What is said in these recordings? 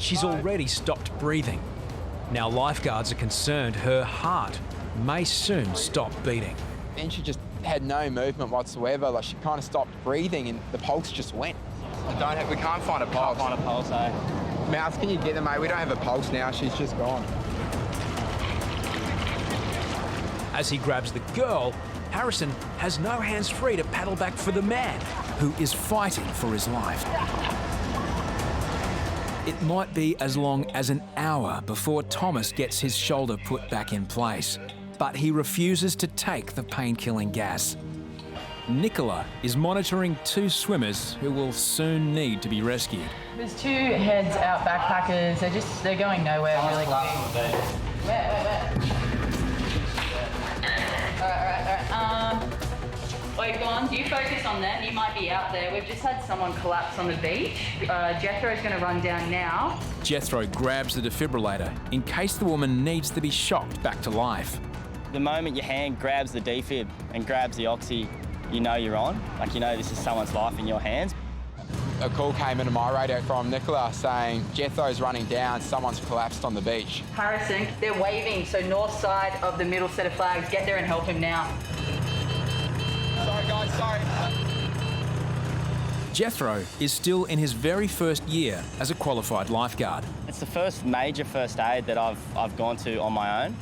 She's already stopped breathing. Now lifeguards are concerned her heart may soon stop beating. And she just had no movement whatsoever. Like, she kind of stopped breathing and the pulse just went. We can't find a pulse. Can't find a pulse, eh? Mouse, can you get them, mate? We don't have a pulse now. She's just gone. As he grabs the girl, Harrison has no hands free to paddle back for the man, who is fighting for his life. It might be as long as an hour before Thomas gets his shoulder put back in place, but he refuses to take the pain-killing gas. Nicola is monitoring two swimmers who will soon need to be rescued. There's two heads out backpackers. They're going nowhere really quick. Where? All right. Wait, go on. You focus on them. You might be out there. We've just had someone collapse on the beach. Jethro's going to run down now. Jethro grabs the defibrillator in case the woman needs to be shocked back to life. The moment your hand grabs the defib and grabs the oxy, you know you're on. Like, you know this is someone's life in your hands. A call came into my radio from Nicola saying Jethro's running down, someone's collapsed on the beach. Harrison, they're waving, so north side of the middle set of flags. Get there and help him now. Sorry, guys, sorry. Jethro is still in his very first year as a qualified lifeguard. It's the first major first aid that I've gone to on my own.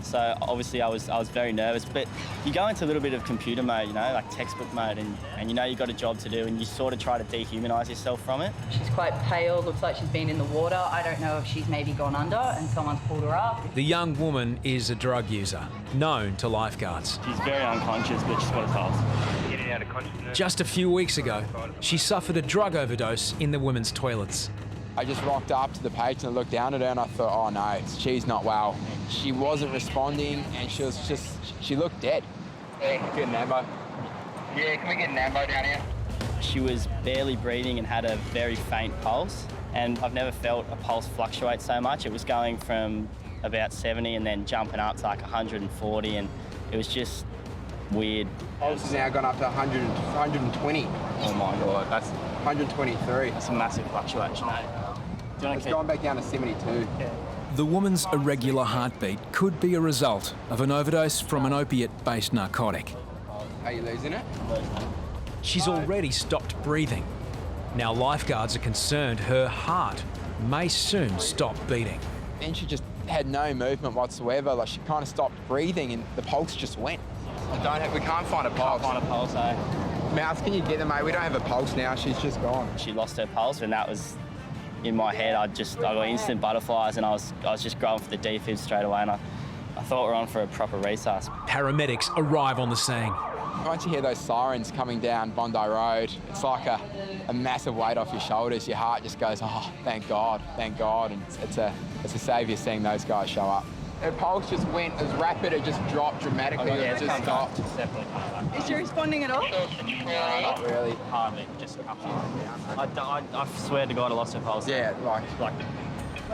So obviously I was very nervous, but you go into a little bit of computer mode, you know, like textbook mode, and you know you've got a job to do, and you sort of try to dehumanise yourself from it. She's quite pale, looks like she's been in the water. I don't know if she's maybe gone under and someone's pulled her up. The young woman is a drug user, known to lifeguards. She's very unconscious, but she's got a pulse. Just a few weeks ago, she suffered a drug overdose in the women's toilets. I just rocked up to the page and I looked down at her and I thought, oh no, she's not well. She wasn't responding and she looked dead. Yeah, can we get an ambo? Yeah, can we get an ambo down here? She was barely breathing and had a very faint pulse, and I've never felt a pulse fluctuate so much. It was going from about 70 and then jumping up to like 140, and it was just weird. Pulse has now gone up to 120. Oh my God, that's 123. That's a massive fluctuation, eh? It's gone back down to 72. Yeah. The woman's irregular heartbeat could be a result of an overdose from an opiate-based narcotic. Are you losing it? She's already stopped breathing. Now lifeguards are concerned her heart may soon stop beating. And she just had no movement whatsoever. Like, she kind of stopped breathing and the pulse just went. We can't find a pulse. Can't find a pulse, eh? Mouse, can you get them, mate? We don't have a pulse now. She's just gone. She lost her pulse, and that was in my head. I got instant butterflies, and I was just going for the defib straight away, and I thought we were on for a proper resus. Paramedics arrive on the scene. Once you hear those sirens coming down Bondi Road, it's like a massive weight off your shoulders. Your heart just goes, oh, thank God, and it's a saviour seeing those guys show up. Her pulse just went as rapid, it just dropped dramatically, it just stopped. Is she responding at all? Not really. Hardly, just a couple. I swear to God I lost her pulse. Yeah, like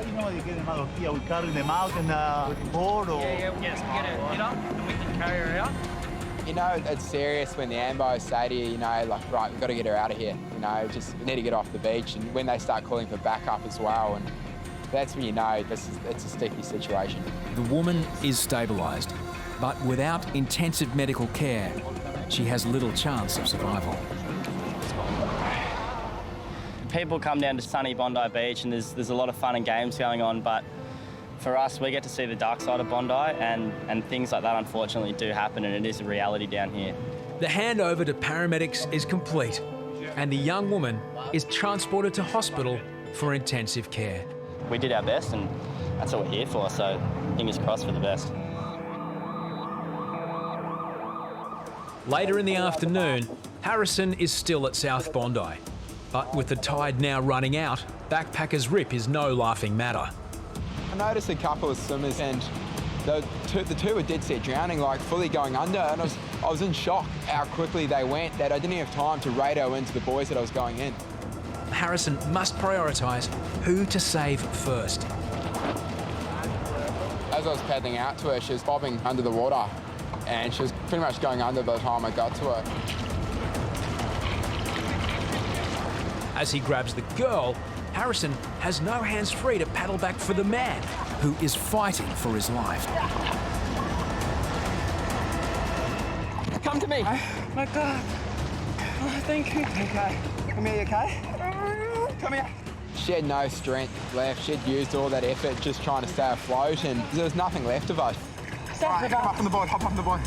You know, you get them out of here, we carry them out in a board or... Yes, we get a hit up and we can carry her out. You know, it's serious when the ambos say to you, you know, like, right, we've got to get her out of here. You know, just we need to get off the beach. And when they start calling for backup as well, and that's when you know it's a sticky situation. The woman is stabilised, but without intensive medical care, she has little chance of survival. People come down to sunny Bondi Beach and there's a lot of fun and games going on, but for us, we get to see the dark side of Bondi, and things like that unfortunately do happen, and it is a reality down here. The handover to paramedics is complete, and the young woman is transported to hospital for intensive care. We did our best, and that's what we're here for, so fingers crossed for the best. Later in the afternoon, Harrison is still at South Bondi, but with the tide now running out, Backpackers Rip is no laughing matter. I noticed a couple of swimmers and the two were dead set drowning, like fully going under, and I was in shock how quickly they went, that I didn't have time to radio into the boys that I was going in. Harrison must prioritise who to save first. As I was paddling out to her, she was bobbing under the water and she was pretty much going under by the time I got to her. As he grabs the girl, Harrison has no hands free to paddle back for the man, who is fighting for his life. Come to me. Oh my God. Oh, thank you. Okay. Come here, you okay? Come here. She had no strength left. She'd used all that effort just trying to stay afloat, and there was nothing left of her. Right, hop up on the board, hop up on the board.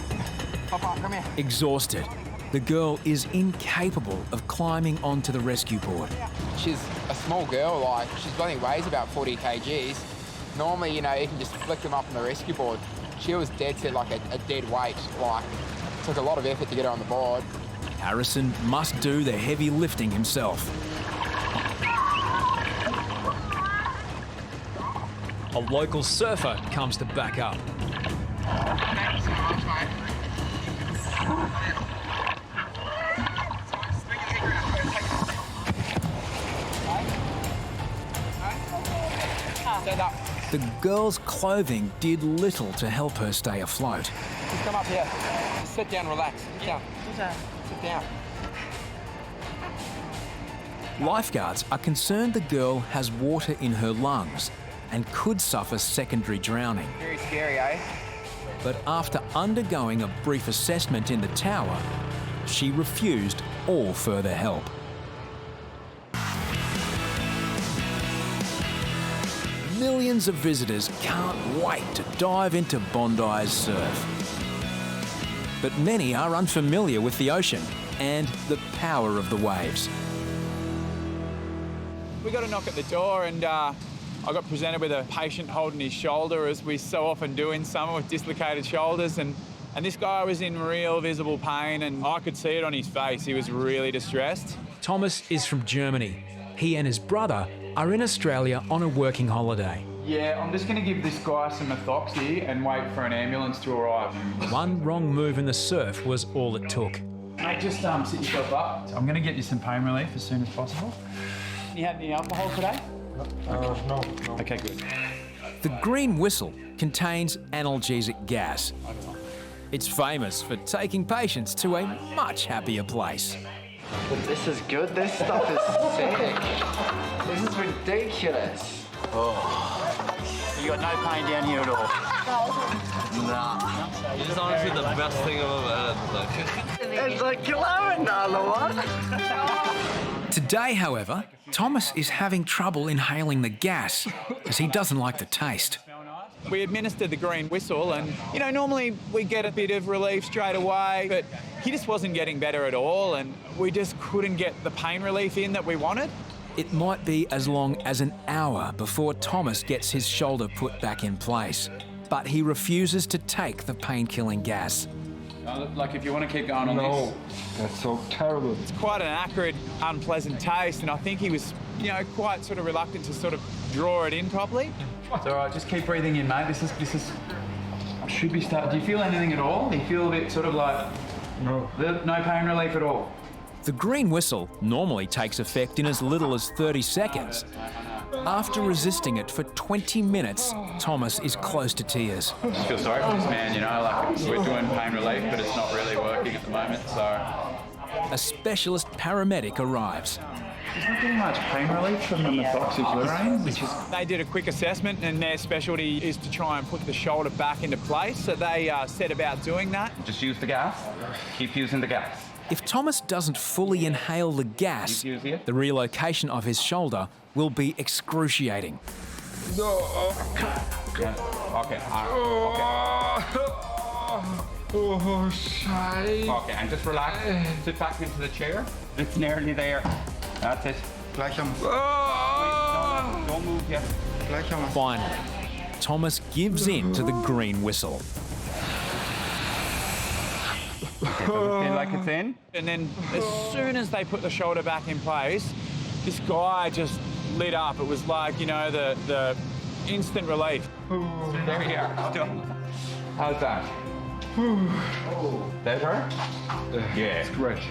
Hop up, come here. Exhausted, the girl is incapable of climbing onto the rescue board. She's a small girl, like, she's only weighs about 40 kgs. Normally, you know, you can just flick them up on the rescue board. She was dead set, like a dead weight. Like, it took a lot of effort to get her on the board. Harrison must do the heavy lifting himself. A local surfer comes to back up. Thank you so much, mate. Stand up. The girl's clothing did little to help her stay afloat. Just come up here. Sit down, relax. Sit down. Sit down. Lifeguards are concerned the girl has water in her lungs and could suffer secondary drowning. Very scary, eh? But after undergoing a brief assessment in the tower, she refused all further help. Millions of visitors can't wait to dive into Bondi's surf. But many are unfamiliar with the ocean and the power of the waves. We got a knock at the door and I got presented with a patient holding his shoulder, as we so often do in summer with dislocated shoulders. And this guy was in real visible pain, and I could see it on his face. He was really distressed. Thomas is from Germany. He and his brother are in Australia on a working holiday. Yeah, I'm just going to give this guy some methoxy and wait for an ambulance to arrive. One wrong move in the surf was all it took. Mate, just sit yourself up. I'm going to get you some pain relief as soon as possible. You had any alcohol today? No. Okay, good. The green whistle contains analgesic gas. It's famous for taking patients to a much happier place. But this is good. This stuff is sick. This is ridiculous. You got no pain down here at all? Nah. It's honestly the best thing I've ever had. It's like glowing another one. Today, however, Thomas is having trouble inhaling the gas as he doesn't like the taste. We administered the green whistle and, you know, normally we get a bit of relief straight away, but he just wasn't getting better at all and we just couldn't get the pain relief in that we wanted. It might be as long as an hour before Thomas gets his shoulder put back in place, but he refuses to take the pain-killing gas. Like, if you want to keep going on this. That's so terrible. It's quite an acrid, unpleasant taste, and I think he was, you know, quite sort of reluctant to sort of draw it in properly. It's all right, just keep breathing in, mate. This is. I should be starting. Do you feel anything at all? Do you feel a bit sort of like? No. No pain relief at all? The green whistle normally takes effect in as little as 30 seconds. After resisting it for 20 minutes, Thomas is close to tears. I just feel sorry for this man, you know, like we're doing pain relief, but it's not really working at the moment, so. A specialist paramedic arrives. There's not getting much pain relief from the methoxyflurane, which is... They did a quick assessment and their specialty is to try and put the shoulder back into place, so they set about doing that. Just use the gas. Keep using the gas. If Thomas doesn't fully inhale the gas, the relocation of his shoulder will be excruciating. Okay. Oh, shit. Okay, and just relax. Sit back into the chair. It's nearly there. That's it. Don't move yet. Finally, Thomas gives in to the green whistle. Okay, does it feel like it's in? And then as soon as they put the shoulder back in place, this guy just lit up. It was like, you know, the instant relief. There we are. Still. How's that? Better? Yeah. It's great.